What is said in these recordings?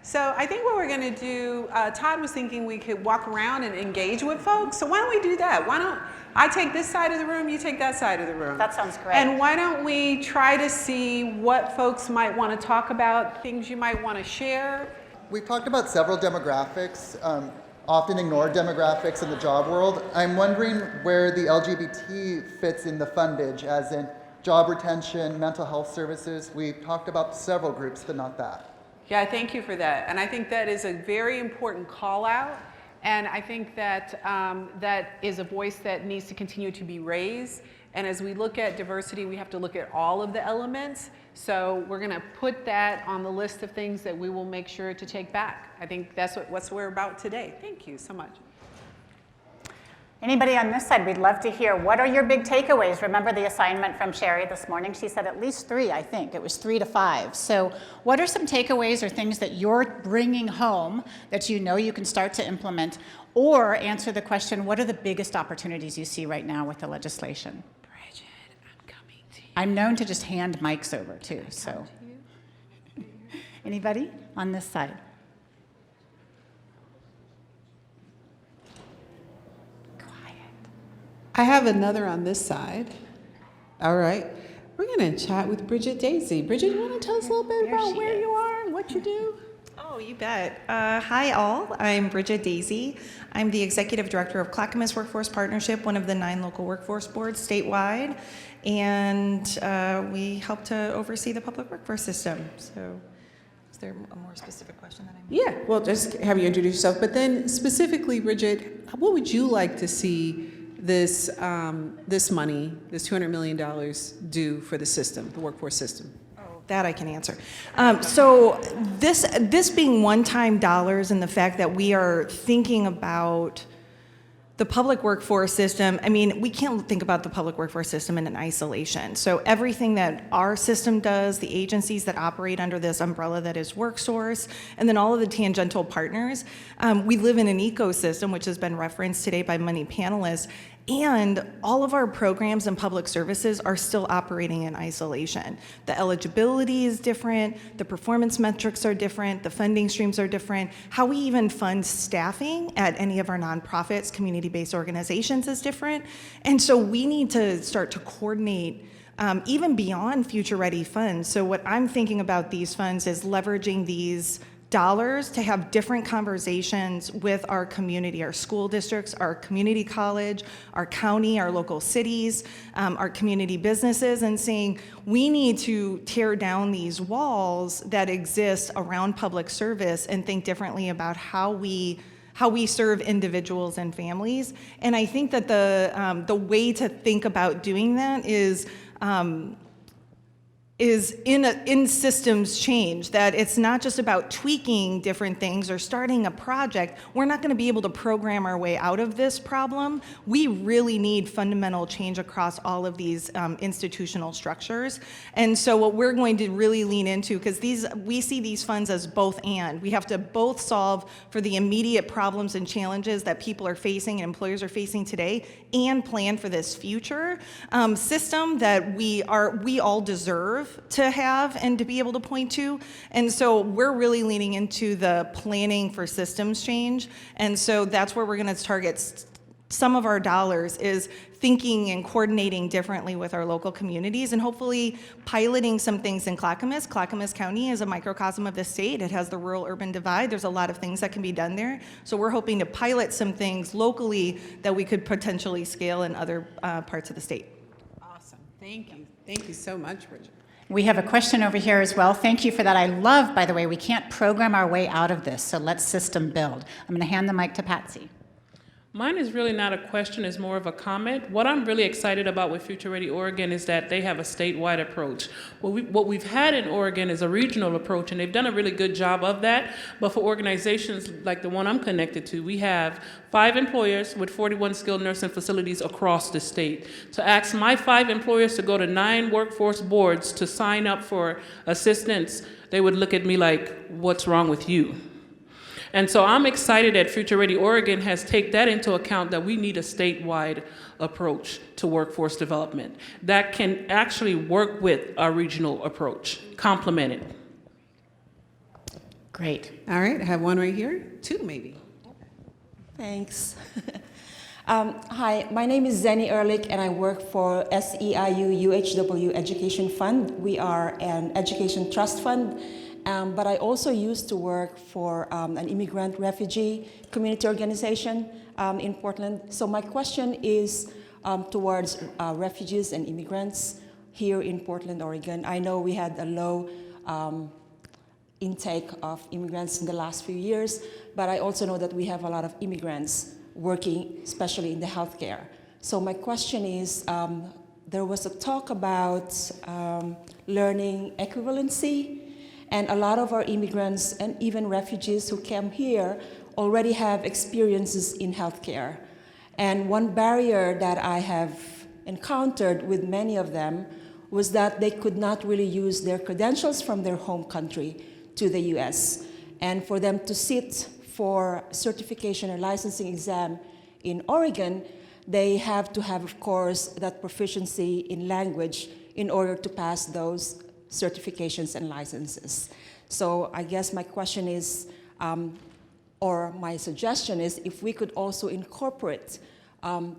So I think what we're going to do, Todd was thinking we could walk around and engage with folks. So why don't we do that? Why don't I take this side of the room, you take that side of the room. That sounds great. And why don't we try to see what folks might want to talk about, things you might want to share. We've talked about several demographics, often ignored demographics in the job world. I'm wondering where the LGBT fits in the fundage, as in job retention, mental health services. We've talked about several groups, but not that. Yeah, thank you for that. And I think that is a very important call out. And I think that that is a voice that needs to continue to be raised. And as we look at diversity, we have to look at all of the elements. So we're going to put that on the list of things that we will make sure to take back. I think that's what we're about today. Thank you so much. Anybody on this side, we'd love to hear. What are your big takeaways? Remember the assignment from Shari this morning? She said at least 3, I think. It was 3 to 5. So what are some takeaways or things that you're bringing home that you know you can start to implement? Or answer the question, what are the biggest opportunities you see right now with the legislation? Bridget, I'm coming to you. I'm known to just hand mics over too, so. Anybody on this side? I have another on this side. All right. We're going to chat with Bridget Daisy. Bridget, you want to tell us a little bit about where you are and what you do? Oh, you bet. Hi, all. I'm Bridget Daisy. I'm the Executive Director of Clackamas Workforce Partnership, one of the 9 local workforce boards statewide. And we help to oversee the public workforce system. So is there a more specific question that I'm... Yeah, well, just have you introduce yourself. But then specifically, Bridget, what would you like to see this money, this $200 million do for the system, the workforce system? That I can answer. So this being one-time dollars and the fact that we are thinking about the public workforce system, I mean, we can't think about the public workforce system in isolation. So everything that our system does, the agencies that operate under this umbrella that is WorkSource, and then all of the tangential partners, we live in an ecosystem, which has been referenced today by many panelists, and all of our programs and public services are still operating in isolation. The eligibility is different, the performance metrics are different, the funding streams are different, how we even fund staffing at any of our nonprofits, community-based organizations is different. And so we need to start to coordinate even beyond Future Ready funds. So what I'm thinking about these funds is leveraging these dollars to have different conversations with our community, our school districts, our community college, our county, our local cities, our community businesses, and saying we need to tear down these walls that exist around public service and think differently about how we serve individuals and families. And I think that the way to think about doing that is in systems change, that it's not just about tweaking different things or starting a project. We're not going to be able to program our way out of this problem. We really need fundamental change across all of these institutional structures. And so what we're going to really lean into, because we see these funds as both and. We have to both solve for the immediate problems and challenges that people are facing and employers are facing today, and plan for this future system that we all deserve to have and to be able to point to. And so we're really leaning into the planning for systems change. And so that's where we're going to target some of our dollars, is thinking and coordinating differently with our local communities and hopefully piloting some things in Clackamas. Clackamas County is a microcosm of the state. It has the rural-urban divide. There's a lot of things that can be done there. So we're hoping to pilot some things locally that we could potentially scale in other parts of the state. Awesome. Thank you. Thank you so much, Bridget. We have a question over here as well. Thank you for that. I love, by the way, we can't program our way out of this, so let's system build. I'm going to hand the mic to Patsy. Mine is really not a question, it's more of a comment. What I'm really excited about with Future Ready Oregon is that they have a statewide approach. What we've had in Oregon is a regional approach, and they've done a really good job of that. But for organizations like the one I'm connected to, we have 5 employers with 41 skilled nursing facilities across the state. To ask my 5 employers to go to 9 workforce boards to sign up for assistance, they would look at me like, what's wrong with you? And so I'm excited that Future Ready Oregon has taken that into account, that we need a statewide approach to workforce development that can actually work with our regional approach, complement it. Great. All right, I have one right here, two maybe. Thanks. Hi, my name is Zenny Ehrlich, and I work for SEIU UHW Education Fund. We are an education trust fund, but I also used to work for an immigrant refugee community organization in Portland. So my question is towards refugees and immigrants here in Portland, Oregon. I know we had a low intake of immigrants in the last few years, but I also know that we have a lot of immigrants working, especially in the healthcare. So my question is, there was a talk about learning equivalency, and a lot of our immigrants and even refugees who came here already have experiences in healthcare. And one barrier that I have encountered with many of them was that they could not really use their credentials from their home country to the US. And for them to sit for certification or licensing exam in Oregon, they have to have, of course, that proficiency in language in order to pass those certifications and licenses. So I guess my question is, or my suggestion is, if we could also incorporate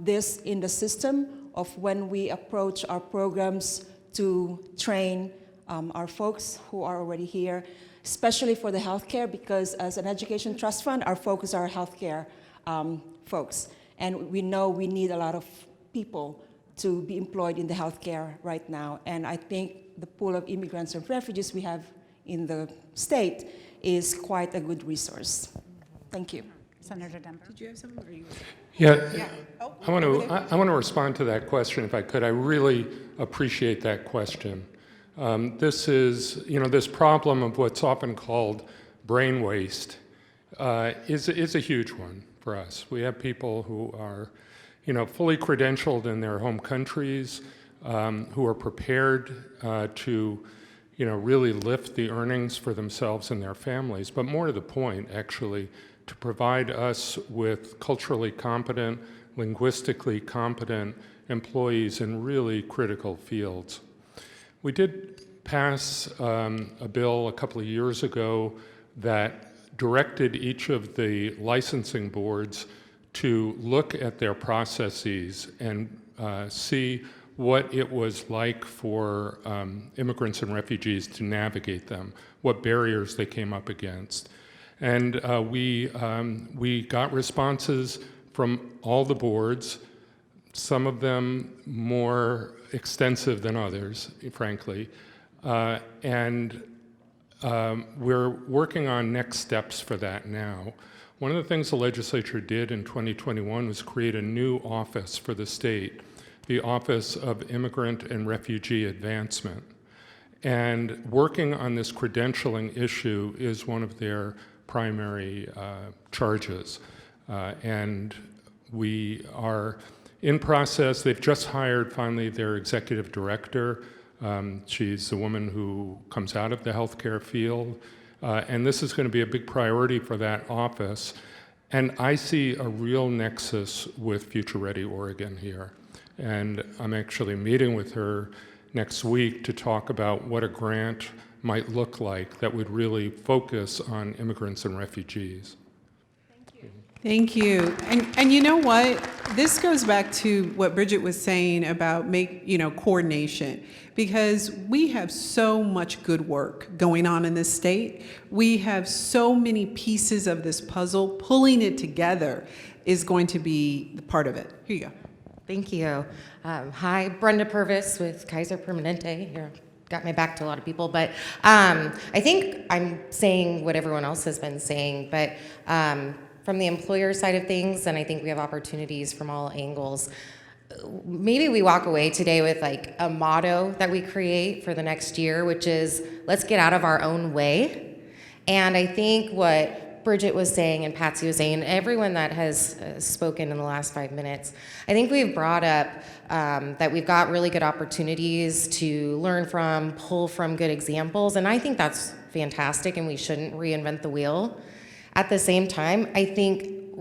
this in the system of when we approach our programs to train our folks who are already here, especially for the healthcare, because as an education trust fund, our focus are healthcare folks. And we know we need a lot of people to be employed in the healthcare right now. And I think the pool of immigrants and refugees we have in the state is quite a good resource. Thank you. Senator Denver. Did you have something? Or you... Yeah, I want to respond to that question if I could. I really appreciate that question. This is, this problem of what's often called brain waste is a huge one for us. We have people who are, fully credentialed in their home countries, who are prepared to, really lift the earnings for themselves and their families. But more to the point, actually, to provide us with culturally competent, linguistically competent employees in really critical fields. We did pass a bill a couple of years ago that directed each of the licensing boards to look at their processes and see what it was like for immigrants and refugees to navigate them, what barriers they came up against. And we got responses from all the boards, some of them more extensive than others, frankly. And we're working on next steps for that now. One of the things the legislature did in 2021 was create a new office for the state, the Office of Immigrant and Refugee Advancement. And working on this credentialing issue is one of their primary charges. And we are in process. They've just hired finally their executive director. She's a woman who comes out of the healthcare field. And this is going to be a big priority for that office. And I see a real nexus with Future Ready Oregon here. And I'm actually meeting with her next week to talk about what a grant might look like that would really focus on immigrants and refugees. Thank you. And you know what? This goes back to what Bridget was saying about coordination, because we have so much good work going on in this state. We have so many pieces of this puzzle. Pulling it together is going to be part of it. Here you go. Thank you. Hi, Brenda Purvis with Kaiser Permanente. You're got my back to a lot of people, but I think I'm saying what everyone else has been saying, but from the employer side of things, and I think we have opportunities from all angles. Maybe we walk away today with like a motto that we create for the next year, which is let's get out of our own way. And I think what Bridget was saying and Patsy was saying, everyone that has spoken in the last 5 minutes, I think we've brought up that we've got really good opportunities to learn from, pull from good examples, and I think that's fantastic and we shouldn't reinvent the wheel. At the same time, I think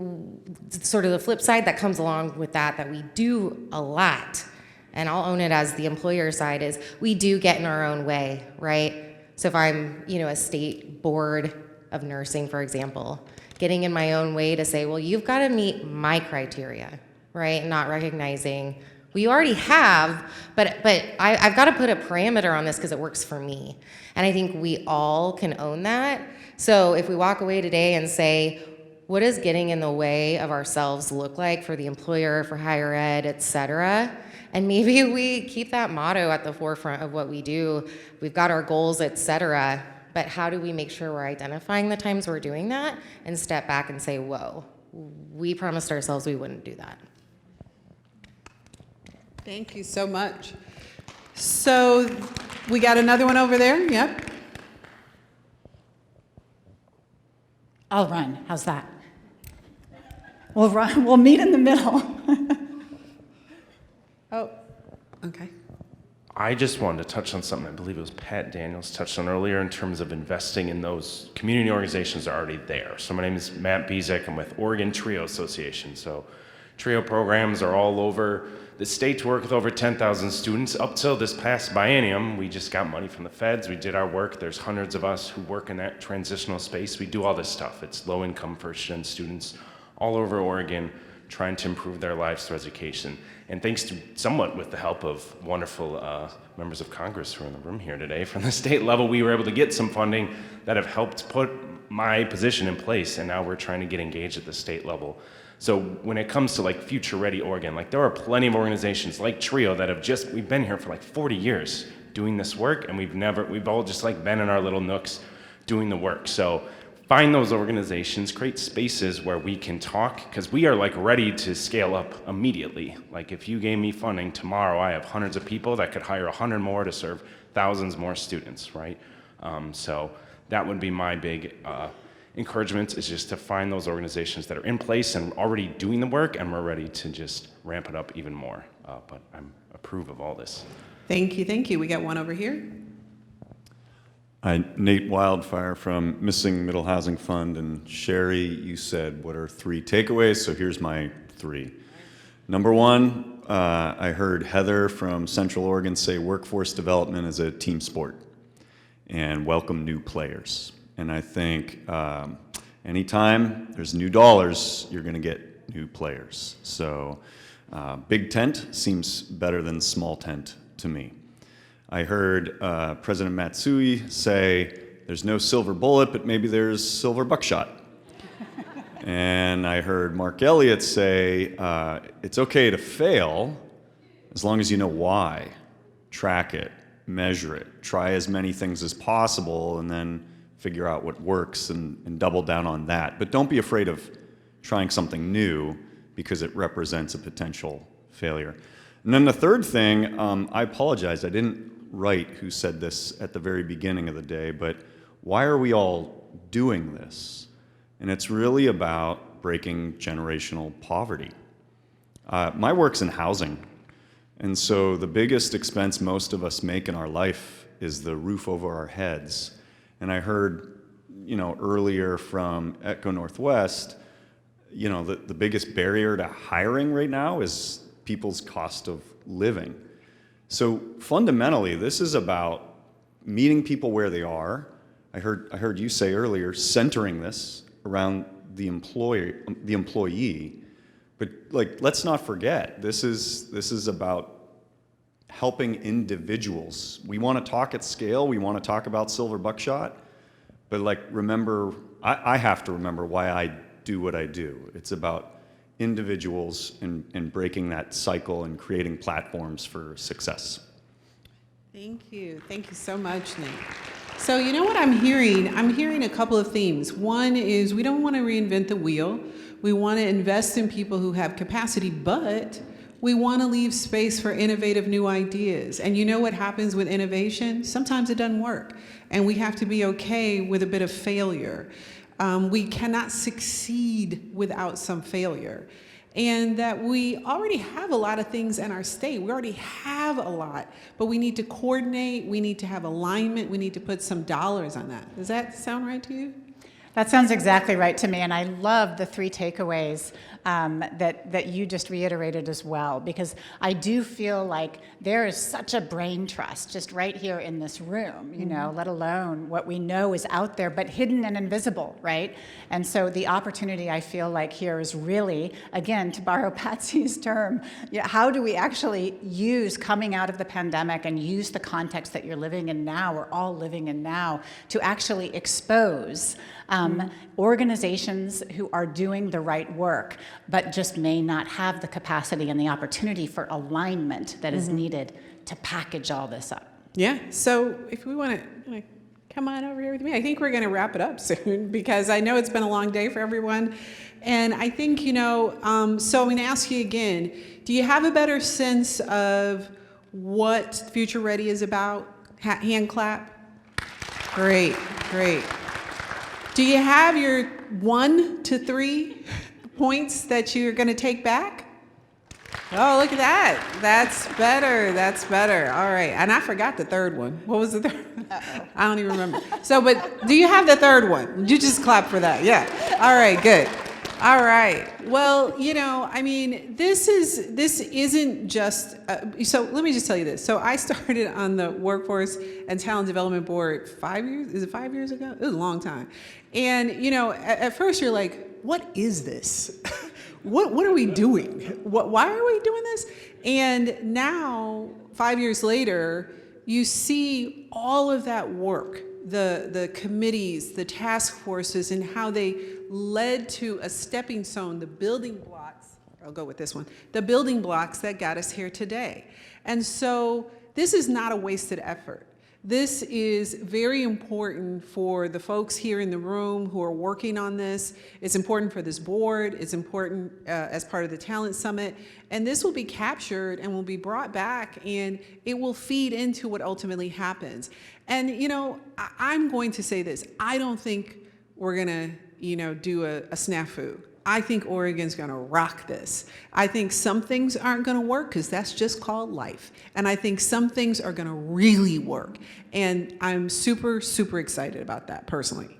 sort of the flip side that comes along with that we do a lot, and I'll own it as the employer side, is we do get in our own way, right? So if I'm, a state board of nursing, for example, getting in my own way to say, well, you've got to meet my criteria, right? Not recognizing, well, you already have, but I've got to put a parameter on this because it works for me. And I think we all can own that. So if we walk away today and say, what does getting in the way of ourselves look like for the employer, for higher ed, et cetera? And maybe we keep that motto at the forefront of what we do. We've got our goals, et cetera, but how do we make sure we're identifying the times we're doing that and step back and say, whoa, we promised ourselves we wouldn't do that. Thank you so much. So we got another one over there. Yep. I'll run. How's that? We'll run. We'll meet in the middle. Oh, okay. I just wanted to touch on something I believe it was Pat Daniels touched on earlier in terms of investing in those community organizations that are already there. So my name is Matt Bezek. I'm with Oregon TRIO Association. So TRIO programs are all over the state to work with over 10,000 students. Up till this past biennium, we just got money from the feds. We did our work. There's hundreds of us who work in that transitional space. We do all this stuff. It's low-income first-gen students all over Oregon trying to improve their lives through education. And thanks to somewhat with the help of wonderful members of Congress who are in the room here today from the state level, we were able to get some funding that have helped put my position in place, and now we're trying to get engaged at the state level. So when it comes to like Future Ready Oregon, like there are plenty of organizations like TRIO that have we've been here for like 40 years doing this work, and we've all just like been in our little nooks doing the work. So find those organizations, create spaces where we can talk, because we are like ready to scale up immediately. Like if you gave me funding tomorrow, I have hundreds of people that could hire 100 more to serve thousands more students, right? So that would be my big encouragement, is just to find those organizations that are in place and already doing the work, and we're ready to just ramp it up even more. But I approve of all this. Thank you, thank you. We got one over here. Hi, Nate Wildfire from Missing Middle Housing Fund, and Shari, you said, what are 3 takeaways? So here's my 3. Number 1, I heard Heather from Central Oregon say workforce development is a team sport and welcome new players. And I think anytime there's new dollars, you're going to get new players. So big tent seems better than small tent to me. I heard President Matsui say, there's no silver bullet, but maybe there's silver buckshot. And I heard Mark Elliott say, it's okay to fail as long as you know why. Track it, measure it, try as many things as possible, and then figure out what works and double down on that. But don't be afraid of trying something new because it represents a potential failure. And then the third thing, I apologize, I didn't write who said this at the very beginning of the day, but why are we all doing this? And it's really about breaking generational poverty. My work's in housing, and so the biggest expense most of us make in our life is the roof over our heads. And I heard, earlier from Echo Northwest, the biggest barrier to hiring right now is people's cost of living. So fundamentally, this is about meeting people where they are. I heard you say earlier, centering this around the employee. But let's not forget, this is about helping individuals. We want to talk at scale. We want to talk about silver buckshot. But remember, I have to remember why I do what I do. It's about individuals and breaking that cycle and creating platforms for success. Thank you so much, Nate. So you know what I'm hearing? I'm hearing a couple of themes. One is we don't want to reinvent the wheel. We want to invest in people who have capacity, but we want to leave space for innovative new ideas. And you know what happens with innovation? Sometimes it doesn't work, and we have to be okay with a bit of failure. We cannot succeed without some failure. And that we already have a lot of things in our state. We already have a lot, but we need to coordinate, we need to have alignment, we need to put some dollars on that. Does that sound right to you? That sounds exactly right to me, and I love the 3 takeaways that you just reiterated as well, because I do feel like there is such a brain trust just right here in this room, you know, let alone what we know is out there, but hidden and invisible, right? And so the opportunity I feel like here is really, again, to borrow Patsy's term, how do we actually use coming out of the pandemic and use the context that you're living in now, we're all living in now, to actually expose organizations who are doing the right work, but just may not have the capacity and the opportunity for alignment that is needed to package all this up. Yeah, so if we want to come on over here with me, I think we're going to wrap it up soon because I know it's been a long day for everyone. And I think, you know, so I'm going to ask you again, do you have a better sense of what Future Ready is about? Hand clap. Great, great. Do you have your 1 to 3 points that you're going to take back? Oh, look at that. That's better. That's better. All right. And I forgot the third one. What was the third one? I don't even remember. So, but do you have the third one? You just clap for that. Yeah. All right. Good. All right. Well, you know, I mean, this isn't just, so let me just tell you this. So I started on the Workforce and Talent Development Board 5 years, is it 5 years ago? It was a long time. And, you know, at first you're like, what is this? What are we doing? Why are we doing this? And now, 5 years later, you see all of that work, the committees, the task forces, and how they led to a stepping stone, the building blocks, I'll go with this one, the building blocks that got us here today. And so this is not a wasted effort. This is very important for the folks here in the room who are working on this. It's important for this board. It's important as part of the Talent Summit. And this will be captured and will be brought back, and it will feed into what ultimately happens. And, you know, I'm going to say this. I don't think we're going to, you know, do a snafu. I think Oregon's going to rock this. I think some things aren't going to work because that's just called life. And I think some things are going to really work. And I'm super, super excited about that personally.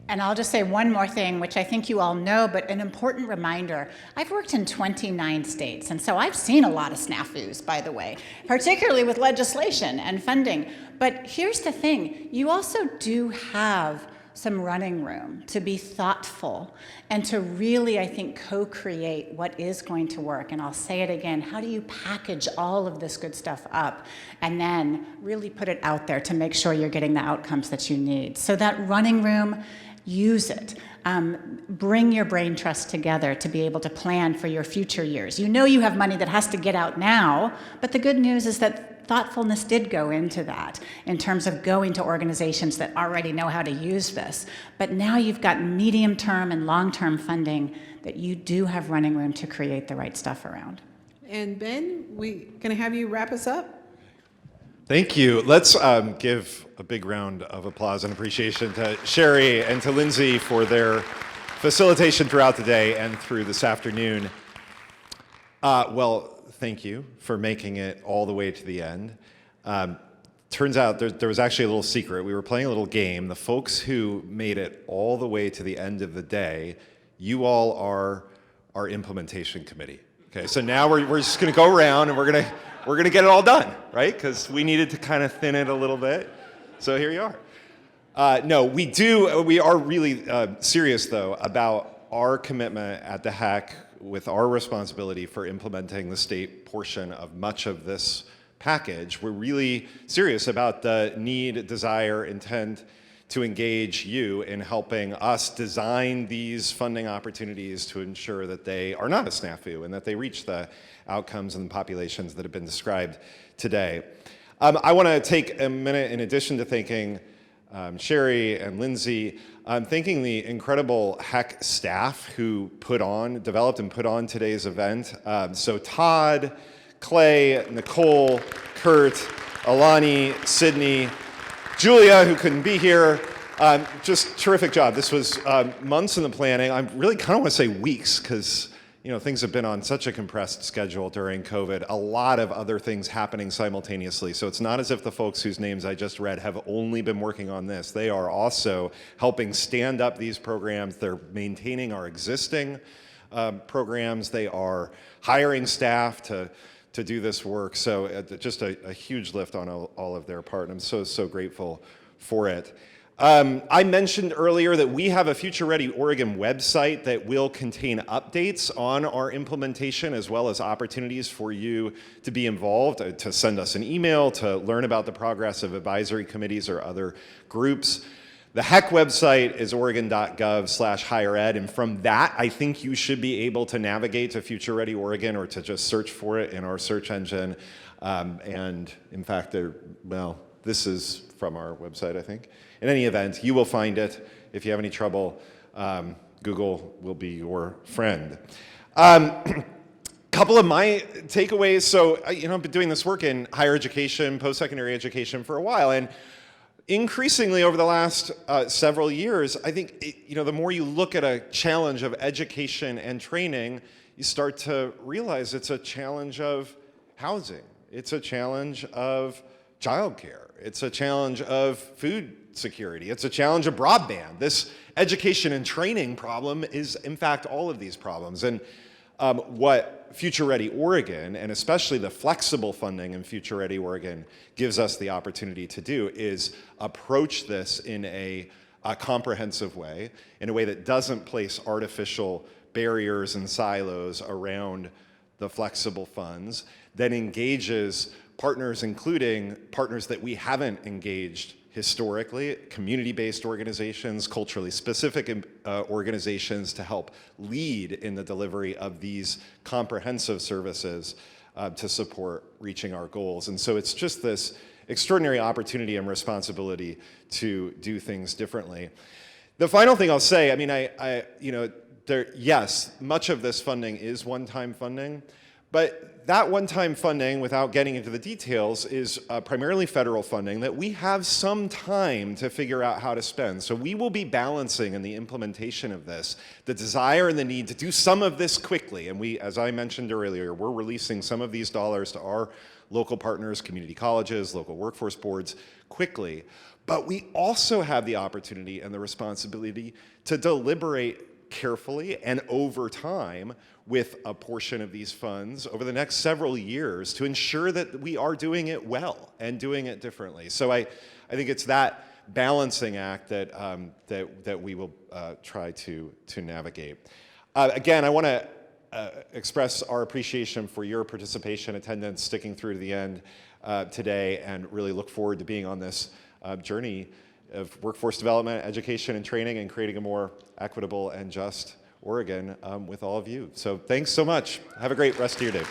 And I'll just say one more thing, which I think you all know, but an important reminder. I've worked in 29 states, and so I've seen a lot of snafus, by the way, particularly with legislation and funding. But here's the thing. You also do have some running room to be thoughtful and to really, I think, co-create what is going to work. And I'll say it again, how do you package all of this good stuff up and then really put it out there to make sure you're getting the outcomes that you need? So that running room, use it. Bring your brain trust together to be able to plan for your future years. You know you have money that has to get out now, but the good news is that thoughtfulness did go into that in terms of going to organizations that already know how to use this. But now you've got medium-term and long-term funding that you do have running room to create the right stuff around. And Ben, we gonna have you wrap us up? Thank you. Let's give a big round of applause and appreciation to Shari and to Lindsey for their facilitation throughout the day and through this afternoon. Well, thank you for making it all the way to the end. Turns out there was actually a little secret. We were playing a little game. The folks who made it all the way to the end of the day, you all are our implementation committee. Okay, so now we're just going to go around and we're going to get it all done, right? Because we needed to kind of thin it a little bit. So here you are. No, we are really serious though about our commitment at the HECC with our responsibility for implementing the state portion of much of this package. We're really serious about the need, desire, intent to engage you in helping us design these funding opportunities to ensure that they are not a snafu and that they reach the outcomes and the populations that have been described today. I want to take a minute, in addition to thanking Shari and Lindsey, I'm thanking the incredible HECC staff who developed and put on today's event. So Todd, Clay, Nicole, Kurt, Alani, Sydney, Julia, who couldn't be here, just terrific job. This was months in the planning. I really kind of want to say weeks because, things have been on such a compressed schedule during COVID, a lot of other things happening simultaneously. So it's not as if the folks whose names I just read have only been working on this. They are also helping stand up these programs. They're maintaining our existing programs. They are hiring staff to do this work. So just a huge lift on all of their part. And I'm so grateful for it. I mentioned earlier that we have a Future Ready Oregon website that will contain updates on our implementation as well as opportunities for you to be involved, to send us an email, to learn about the progress of advisory committees or other groups. The HECC website is oregon.gov/highered, and from that, I think you should be able to navigate to Future Ready Oregon or to just search for it in our search engine. And in fact, this is from our website, I think. In any event, you will find it. If you have any trouble, Google will be your friend. Couple of my takeaways. So, I've been doing this work in higher education, post-secondary education for a while, and increasingly over the last several years, I think, the more you look at a challenge of education and training, you start to realize it's a challenge of housing. It's a challenge of childcare. It's a challenge of food security. It's a challenge of broadband. This education and training problem is, in fact, all of these problems. And what Future Ready Oregon, and especially the flexible funding in Future Ready Oregon, gives us the opportunity to do is approach this in a comprehensive way, in a way that doesn't place artificial barriers and silos around the flexible funds, that engages partners, including partners that we haven't engaged historically, community-based organizations, culturally specific organizations to help lead in the delivery of these comprehensive services to support reaching our goals. And so it's just this extraordinary opportunity and responsibility to do things differently. The final thing I'll say, yes, much of this funding is one-time funding, but that one-time funding, without getting into the details, is primarily federal funding that we have some time to figure out how to spend. So we will be balancing in the implementation of this the desire and the need to do some of this quickly. And we, as I mentioned earlier, we're releasing some of these dollars to our local partners, community colleges, local workforce boards quickly. But we also have the opportunity and the responsibility to deliberate carefully and over time with a portion of these funds over the next several years to ensure that we are doing it well and doing it differently. So I think it's that balancing act that that we will try to navigate. Again, I want to express our appreciation for your participation, attendance, sticking through to the end today, and really look forward to being on this journey of workforce development, education, and training, and creating a more equitable and just Oregon with all of you. So thanks so much. Have a great rest of your day.